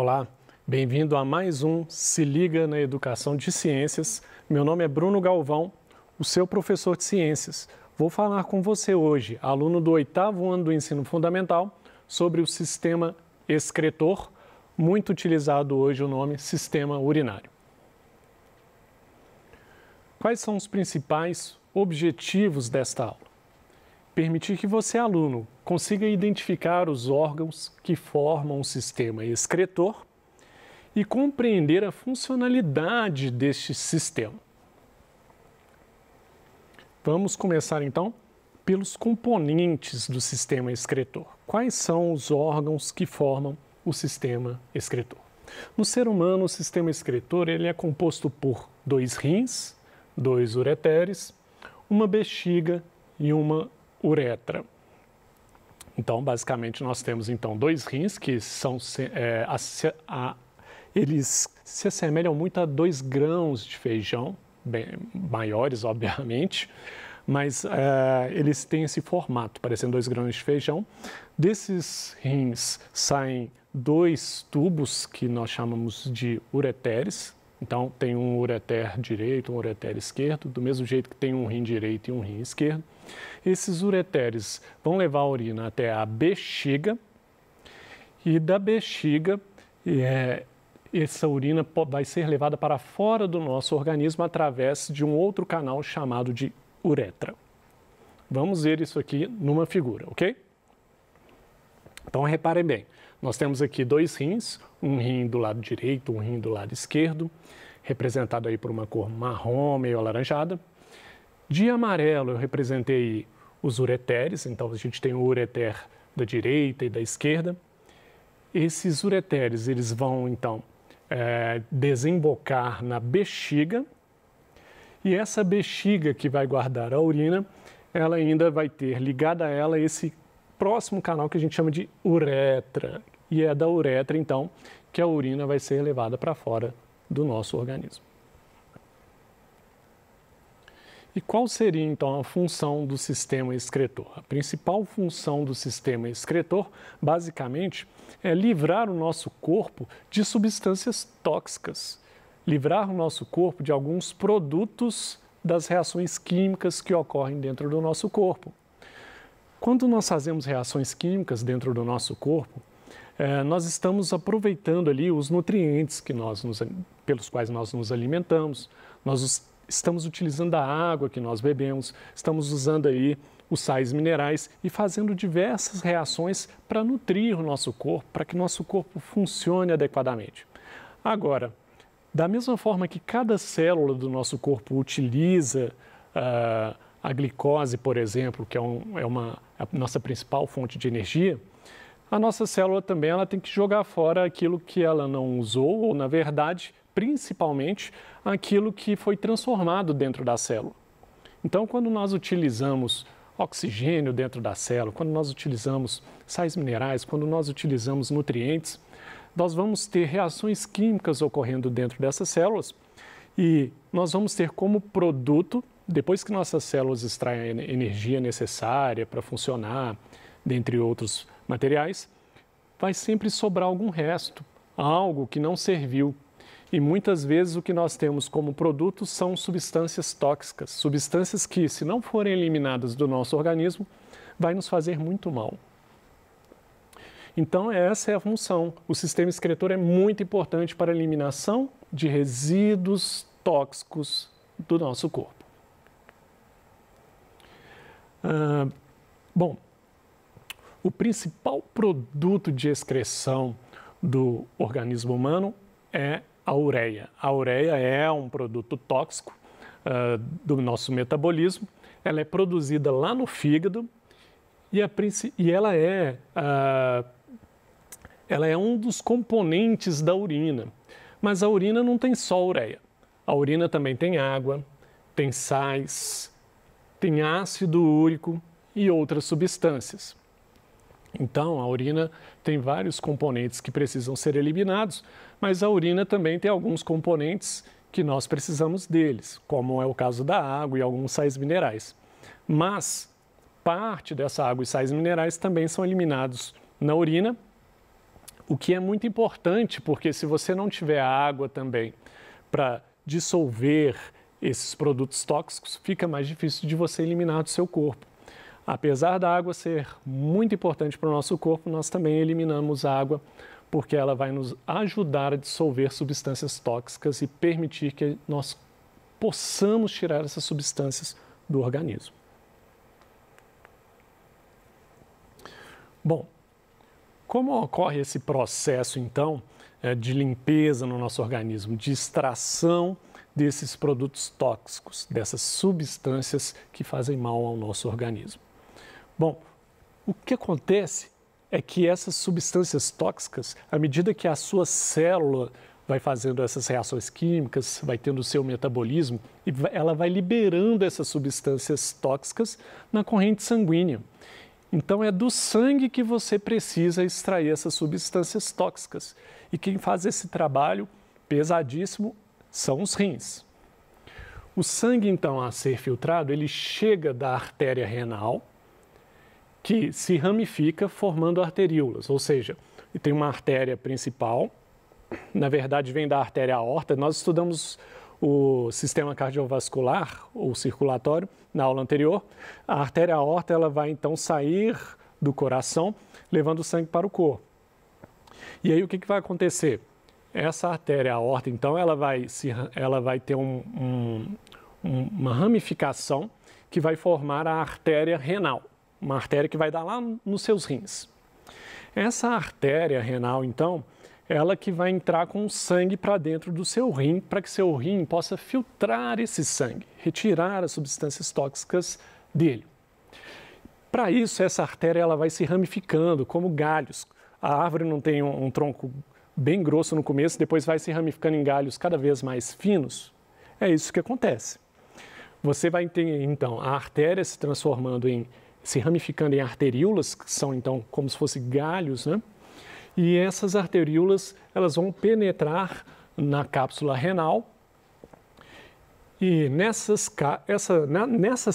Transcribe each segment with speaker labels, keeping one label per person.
Speaker 1: Olá, bem-vindo a mais um Se Liga na Educação de Ciências. Meu nome é Bruno Galvão, o seu professor de ciências. Vou falar com você hoje, aluno do 8º ano do ensino fundamental, sobre o sistema excretor, muito utilizado hoje o nome sistema urinário. Quais são os principais objetivos desta aula? Permitir que você, aluno, consiga identificar os órgãos que formam o sistema excretor e compreender a funcionalidade deste sistema. Vamos começar, então, pelos componentes do sistema excretor. Quais são os órgãos que formam o sistema excretor? No ser humano, o sistema excretor ele é composto por 2 rins, 2 ureteres, uma bexiga e uma uretra. Então, basicamente, nós temos então 2 rins que são eles se assemelham muito a 2 grãos de feijão, bem maiores, obviamente, mas eles têm esse formato, parecendo 2 grãos de feijão. Desses rins saem 2 tubos que nós chamamos de ureteres. Então, tem um ureter direito, um ureter esquerdo, do mesmo jeito que tem um rim direito e um rim esquerdo. Esses ureteres vão levar a urina até a bexiga e da bexiga essa urina vai ser levada para fora do nosso organismo através de um outro canal chamado de uretra. Vamos ver isso aqui numa figura, ok? Então, reparem bem, nós temos aqui 2 rins, um rim do lado direito, um rim do lado esquerdo, representado aí por uma cor marrom, meio alaranjada. De amarelo eu representei os ureteres, então a gente tem o ureter da direita e da esquerda. Esses ureteres, eles vão então desembocar na bexiga e essa bexiga que vai guardar a urina, ela ainda vai ter ligada a ela esse próximo canal que a gente chama de uretra. E é da uretra, então, que a urina vai ser levada para fora do nosso organismo. E qual seria, então, a função do sistema excretor? A principal função do sistema excretor, basicamente, é livrar o nosso corpo de substâncias tóxicas, livrar o nosso corpo de alguns produtos das reações químicas que ocorrem dentro do nosso corpo. Quando nós fazemos reações químicas dentro do nosso corpo, nós estamos aproveitando ali os nutrientes pelos quais nós nos alimentamos, nós estamos utilizando a água que nós bebemos, estamos usando aí os sais minerais e fazendo diversas reações para nutrir o nosso corpo, para que nosso corpo funcione adequadamente. Agora, da mesma forma que cada célula do nosso corpo utiliza a glicose, por exemplo, que é a nossa principal fonte de energia, a nossa célula também ela tem que jogar fora aquilo que ela não usou, ou na verdade, principalmente, aquilo que foi transformado dentro da célula. Então, quando nós utilizamos oxigênio dentro da célula, quando nós utilizamos sais minerais, quando nós utilizamos nutrientes, nós vamos ter reações químicas ocorrendo dentro dessas células e nós vamos ter como produto, depois que nossas células extraem a energia necessária para funcionar, dentre outros materiais, vai sempre sobrar algum resto, algo que não serviu. E muitas vezes o que nós temos como produto são substâncias tóxicas, substâncias que, se não forem eliminadas do nosso organismo, vai nos fazer muito mal. Então, essa é a função. O sistema excretor é muito importante para a eliminação de resíduos tóxicos do nosso corpo. Bom, o principal produto de excreção do organismo humano é a ureia. A ureia é um produto tóxico do nosso metabolismo. Ela é produzida lá no fígado e ela é um dos componentes da urina. Mas a urina não tem só ureia. A urina também tem água, tem sais, tem ácido úrico e outras substâncias. Então, a urina tem vários componentes que precisam ser eliminados, mas a urina também tem alguns componentes que nós precisamos deles, como é o caso da água e alguns sais minerais. Mas parte dessa água e sais minerais também são eliminados na urina O que é muito importante, porque se você não tiver água também para dissolver esses produtos tóxicos, fica mais difícil de você eliminar do seu corpo. Apesar da água ser muito importante para o nosso corpo, nós também eliminamos a água porque ela vai nos ajudar a dissolver substâncias tóxicas e permitir que nós possamos tirar essas substâncias do organismo. Bom, como ocorre esse processo, então, de limpeza no nosso organismo, de extração desses produtos tóxicos, dessas substâncias que fazem mal ao nosso organismo? Bom, o que acontece é que essas substâncias tóxicas, à medida que a sua célula vai fazendo essas reações químicas, vai tendo o seu metabolismo, e ela vai liberando essas substâncias tóxicas na corrente sanguínea. Então, é do sangue que você precisa extrair essas substâncias tóxicas. E quem faz esse trabalho pesadíssimo são os rins. O sangue, então, a ser filtrado, ele chega da artéria renal, que se ramifica formando arteríolas, ou seja, tem uma artéria principal, na verdade vem da artéria aorta. Nós estudamos o sistema cardiovascular ou circulatório na aula anterior. A artéria aorta ela vai então sair do coração, levando o sangue para o corpo. E aí o que vai acontecer? Essa artéria aorta, então, ela vai ter uma ramificação que vai formar a artéria renal, uma artéria que vai dar lá nos seus rins. Essa artéria renal, então, ela que vai entrar com o sangue para dentro do seu rim, para que seu rim possa filtrar esse sangue, retirar as substâncias tóxicas dele. Para isso, essa artéria ela vai se ramificando como galhos. A árvore não tem um tronco bem grosso no começo, depois vai se ramificando em galhos cada vez mais finos. É isso que acontece. Você vai ter, então, a artéria se ramificando em arteríolas, que são, então, como se fossem galhos, né? E essas arteríolas, elas vão penetrar na cápsula renal. E nessas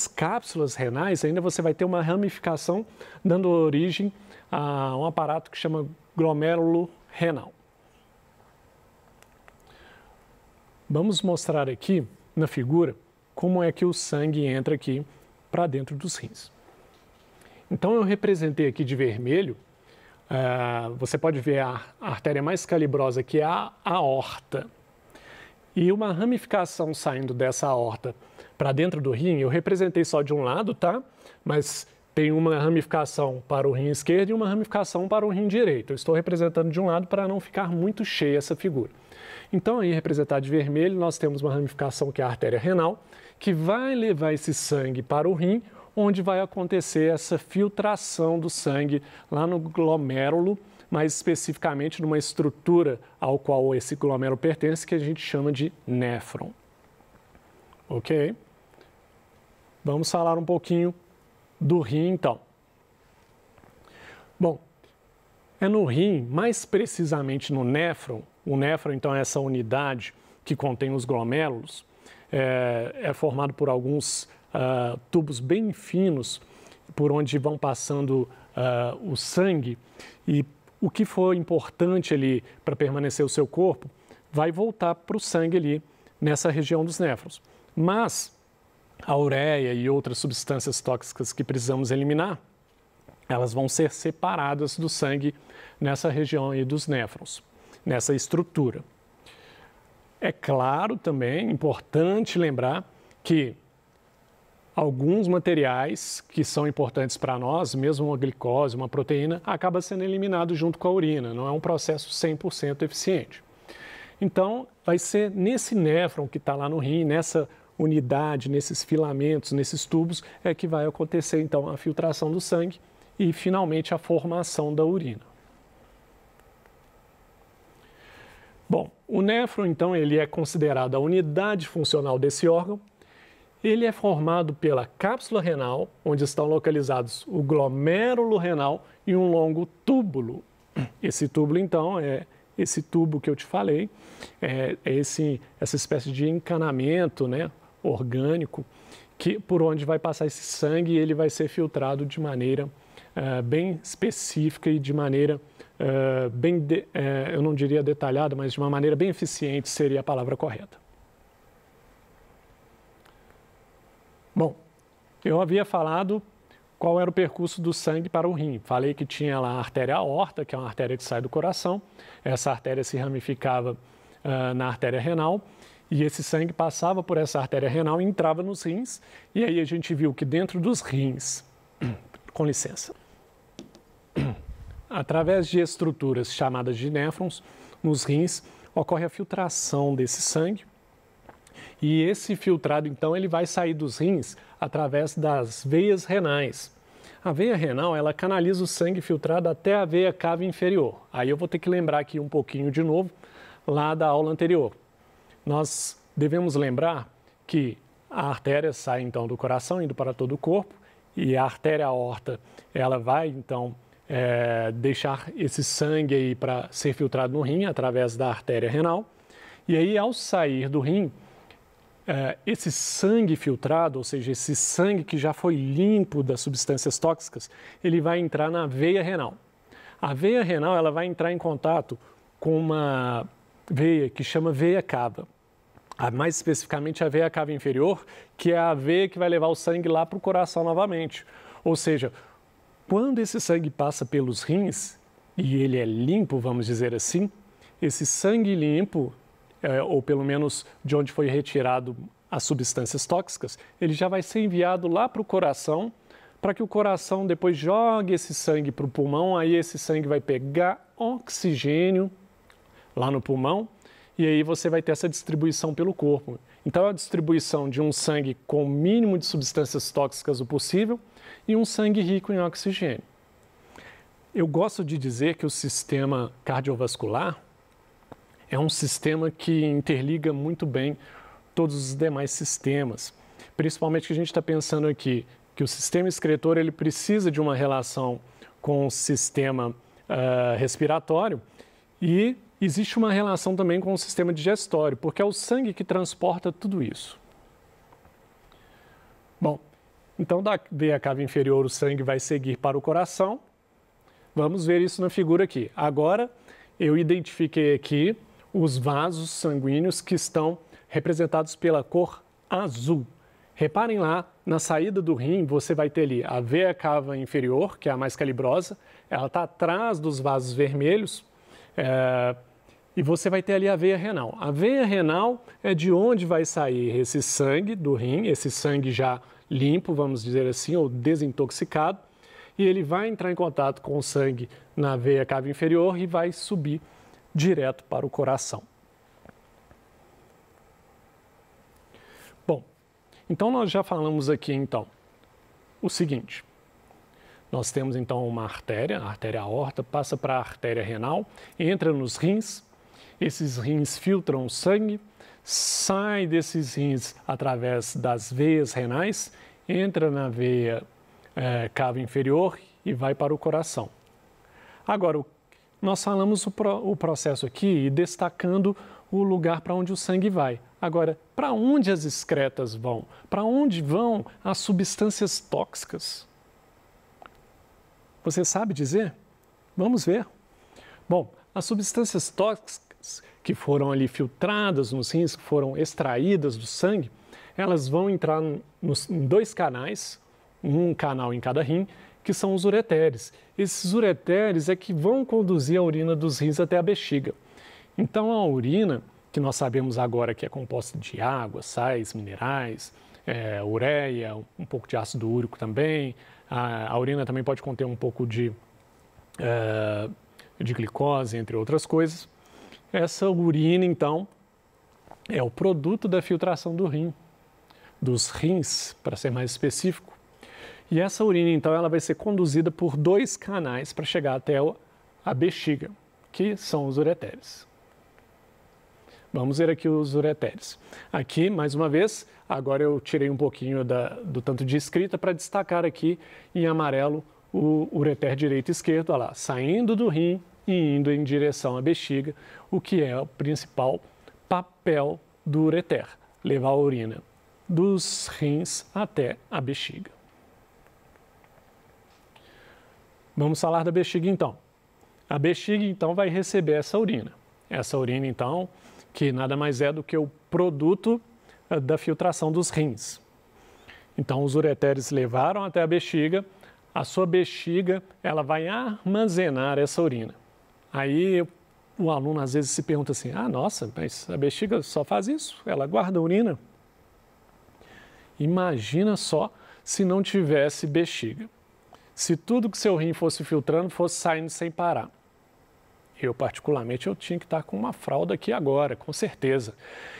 Speaker 1: cápsulas renais, ainda você vai ter uma ramificação, dando origem a um aparato que chama glomérulo renal. Vamos mostrar aqui na figura como é que o sangue entra aqui para dentro dos rins. Então, eu representei aqui de vermelho, você pode ver a artéria mais calibrosa, que é a aorta. E uma ramificação saindo dessa aorta para dentro do rim, eu representei só de um lado, tá? Mas tem uma ramificação para o rim esquerdo e uma ramificação para o rim direito. Eu estou representando de um lado para não ficar muito cheia essa figura. Então, aí representado de vermelho, nós temos uma ramificação que é a artéria renal, que vai levar esse sangue para o rim, onde vai acontecer essa filtração do sangue lá no glomérulo, mais especificamente numa estrutura ao qual esse glomérulo pertence, que a gente chama de néfron. Ok? Vamos falar um pouquinho do rim, então. Bom, é no rim, mais precisamente no néfron. O néfron, então, é essa unidade que contém os glomérulos, é formado por alguns tubos bem finos, por onde vão passando o sangue, e o que for importante ali para permanecer o seu corpo, vai voltar para o sangue ali, nessa região dos néfrons. Mas a ureia e outras substâncias tóxicas que precisamos eliminar, elas vão ser separadas do sangue nessa região aí dos néfrons, nessa estrutura. É claro também, importante lembrar que alguns materiais que são importantes para nós, mesmo uma glicose, uma proteína, acaba sendo eliminado junto com a urina, não é um processo 100% eficiente. Então, vai ser nesse néfron que está lá no rim, nessa unidade, nesses filamentos, nesses tubos, é que vai acontecer então a filtração do sangue e finalmente a formação da urina. Bom, o néfron então ele é considerado a unidade funcional desse órgão. Ele é formado pela cápsula renal, onde estão localizados o glomérulo renal e um longo túbulo. Esse túbulo então é esse tubo que eu te falei, essa espécie de encanamento, né, orgânico, por onde vai passar esse sangue e ele vai ser filtrado de maneira bem específica e de maneira eu não diria detalhada, mas de uma maneira bem eficiente seria a palavra correta. Bom, eu havia falado qual era o percurso do sangue para o rim. Falei que tinha lá a artéria aorta, que é uma artéria que sai do coração. Essa artéria se ramificava na artéria renal e esse sangue passava por essa artéria renal e entrava nos rins. E aí a gente viu que dentro dos rins, com licença, através de estruturas chamadas de néfrons, nos rins ocorre a filtração desse sangue. E esse filtrado, então, ele vai sair dos rins através das veias renais. A veia renal, ela canaliza o sangue filtrado até a veia cava inferior. Aí eu vou ter que lembrar aqui um pouquinho de novo, lá da aula anterior. Nós devemos lembrar que a artéria sai, então, do coração, indo para todo o corpo, e a artéria aorta, ela vai, então, deixar esse sangue aí para ser filtrado no rim, através da artéria renal. E aí, ao sair do rim, esse sangue filtrado, ou seja, esse sangue que já foi limpo das substâncias tóxicas, ele vai entrar na veia renal. A veia renal, ela vai entrar em contato com uma veia que chama veia cava. Mais especificamente a veia cava inferior, que é a veia que vai levar o sangue lá para o coração novamente. Ou seja, quando esse sangue passa pelos rins, e ele é limpo, vamos dizer assim, esse sangue limpo, ou pelo menos de onde foi retirado as substâncias tóxicas, ele já vai ser enviado lá para o coração, para que o coração depois jogue esse sangue para o pulmão, aí esse sangue vai pegar oxigênio lá no pulmão, e aí você vai ter essa distribuição pelo corpo. Então, a distribuição de um sangue com o mínimo de substâncias tóxicas o possível e um sangue rico em oxigênio. Eu gosto de dizer que o sistema cardiovascular é um sistema que interliga muito bem todos os demais sistemas. Principalmente que a gente está pensando aqui que o sistema excretor ele precisa de uma relação com o sistema respiratório e existe uma relação também com o sistema digestório, porque é o sangue que transporta tudo isso. Bom, então da veia cava inferior o sangue vai seguir para o coração. Vamos ver isso na figura aqui. Agora eu identifiquei aqui os vasos sanguíneos que estão representados pela cor azul. Reparem lá, na saída do rim, você vai ter ali a veia cava inferior, que é a mais calibrosa, ela está atrás dos vasos vermelhos, e você vai ter ali a veia renal. A veia renal é de onde vai sair esse sangue do rim, esse sangue já limpo, vamos dizer assim, ou desintoxicado, e ele vai entrar em contato com o sangue na veia cava inferior e vai subir direto para o coração. Bom, então nós já falamos aqui então o seguinte. Nós temos então uma artéria, a artéria aorta, passa para a artéria renal, entra nos rins, esses rins filtram o sangue, sai desses rins através das veias renais, entra na veia cava inferior e vai para o coração. Agora, nós falamos o processo aqui destacando o lugar para onde o sangue vai. Agora, para onde as excretas vão? Para onde vão as substâncias tóxicas? Você sabe dizer? Vamos ver. Bom, as substâncias tóxicas que foram ali filtradas nos rins, que foram extraídas do sangue, elas vão entrar em dois canais, um canal em cada rim, que são os ureteres. Esses ureteres é que vão conduzir a urina dos rins até a bexiga. Então, a urina, que nós sabemos agora que é composta de água, sais, minerais, ureia, um pouco de ácido úrico também, a urina também pode conter um pouco de glicose, entre outras coisas. Essa urina, então, é o produto da filtração do rim, dos rins, para ser mais específico. E essa urina, então, ela vai ser conduzida por dois canais para chegar até a bexiga, que são os ureteres. Vamos ver aqui os ureteres. Aqui, mais uma vez, agora eu tirei um pouquinho do tanto de escrita para destacar aqui em amarelo o ureter direito e esquerdo, olha lá, saindo do rim e indo em direção à bexiga, o que é o principal papel do ureter, levar a urina dos rins até a bexiga. Vamos falar da bexiga então. A bexiga então vai receber essa urina. Essa urina então, que nada mais é do que o produto da filtração dos rins. Então os ureteres levaram até a bexiga, a sua bexiga ela vai armazenar essa urina. Aí o aluno às vezes se pergunta assim, nossa, mas a bexiga só faz isso? Ela guarda a urina? Imagina só se não tivesse bexiga. Se tudo que seu rim fosse filtrando fosse saindo sem parar. Eu, particularmente, eu tinha que estar com uma fralda aqui agora, com certeza.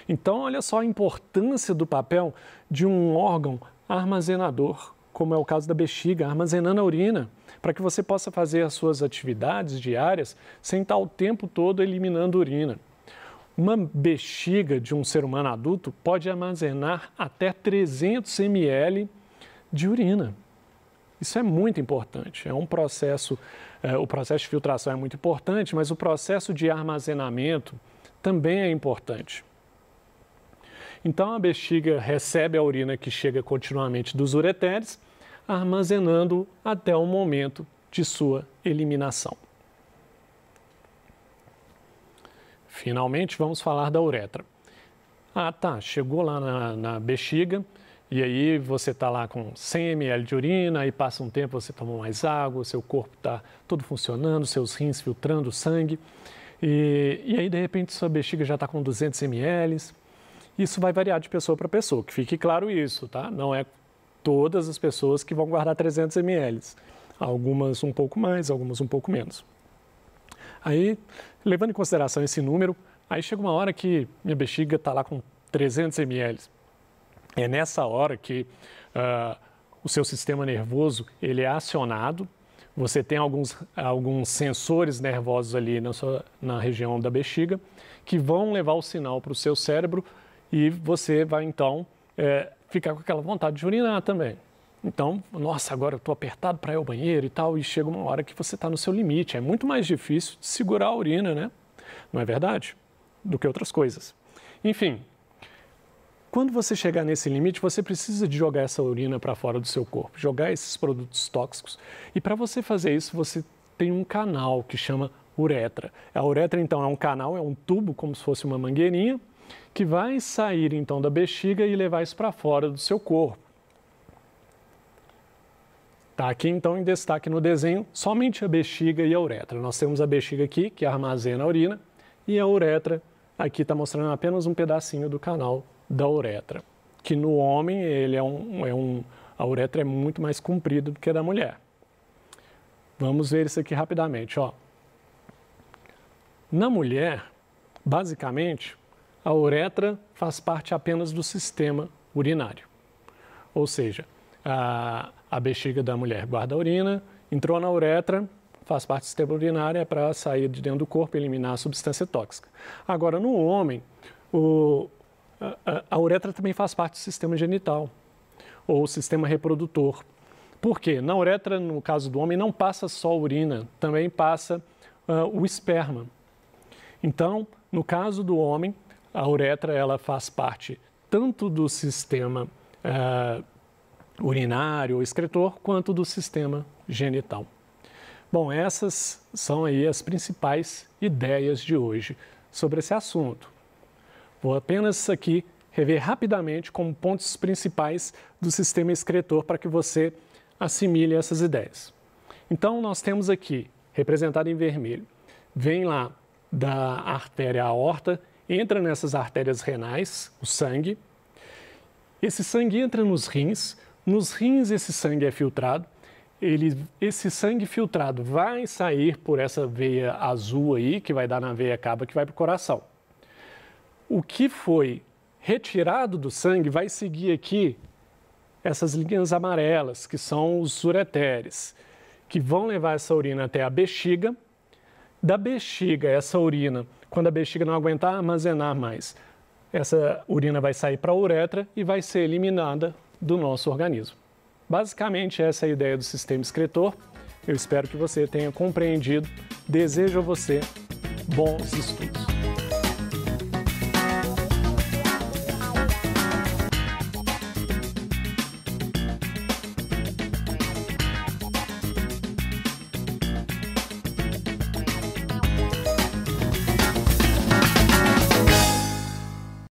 Speaker 1: Então, olha só a importância do papel de um órgão armazenador, como é o caso da bexiga, armazenando a urina, para que você possa fazer as suas atividades diárias sem estar o tempo todo eliminando urina. Uma bexiga de um ser humano adulto pode armazenar até 300 ml de urina. Isso é muito importante, é um processo, o processo de filtração é muito importante, mas o processo de armazenamento também é importante. Então a bexiga recebe a urina que chega continuamente dos ureteres, armazenando até o momento de sua eliminação. Finalmente vamos falar da uretra. Chegou lá na bexiga, e aí você está lá com 100 ml de urina, aí passa um tempo, você toma mais água, seu corpo está todo funcionando, seus rins filtrando sangue, e aí de repente sua bexiga já está com 200 ml. Isso vai variar de pessoa para pessoa, que fique claro isso, tá? Não é todas as pessoas que vão guardar 300 ml, algumas um pouco mais, algumas um pouco menos. Aí, levando em consideração esse número, aí chega uma hora que minha bexiga está lá com 300 ml. É nessa hora que o seu sistema nervoso ele é acionado, você tem alguns sensores nervosos ali na região da bexiga que vão levar o sinal para o seu cérebro e você vai então ficar com aquela vontade de urinar também. Então, nossa, agora eu estou apertado para ir ao banheiro e tal, e chega uma hora que você está no seu limite. É muito mais difícil de segurar a urina, né? Não é verdade? Do que outras coisas. Enfim, quando você chegar nesse limite, você precisa de jogar essa urina para fora do seu corpo, jogar esses produtos tóxicos. E para você fazer isso, você tem um canal que chama uretra. A uretra, então, é um canal, é um tubo, como se fosse uma mangueirinha, que vai sair, então, da bexiga e levar isso para fora do seu corpo. Está aqui, então, em destaque no desenho, somente a bexiga e a uretra. Nós temos a bexiga aqui, que armazena a urina, e a uretra, aqui está mostrando apenas um pedacinho do canal da uretra, que no homem ele a uretra é muito mais comprida do que a da mulher. Vamos ver isso aqui rapidamente. Na mulher, basicamente, a uretra faz parte apenas do sistema urinário. Ou seja, a bexiga da mulher guarda a urina, entrou na uretra, faz parte do sistema urinário, é para sair de dentro do corpo e eliminar a substância tóxica. Agora, no homem, a uretra também faz parte do sistema genital, ou sistema reprodutor. Por quê? Na uretra, no caso do homem, não passa só urina, também passa o esperma. Então, no caso do homem, a uretra ela faz parte tanto do sistema urinário ou excretor, quanto do sistema genital. Bom, essas são aí as principais ideias de hoje sobre esse assunto. Vou apenas aqui rever rapidamente como pontos principais do sistema excretor para que você assimile essas ideias. Então, nós temos aqui, representado em vermelho, vem lá da artéria aorta, entra nessas artérias renais, o sangue. Esse sangue entra nos rins esse sangue é filtrado, esse sangue filtrado vai sair por essa veia azul aí, que vai dar na veia cava, que vai para o coração. O que foi retirado do sangue vai seguir aqui essas linhas amarelas, que são os ureteres, que vão levar essa urina até a bexiga. Da bexiga, essa urina, quando a bexiga não aguentar armazenar mais, essa urina vai sair para a uretra e vai ser eliminada do nosso organismo. Basicamente, essa é a ideia do sistema excretor. Eu espero que você tenha compreendido. Desejo a você bons estudos.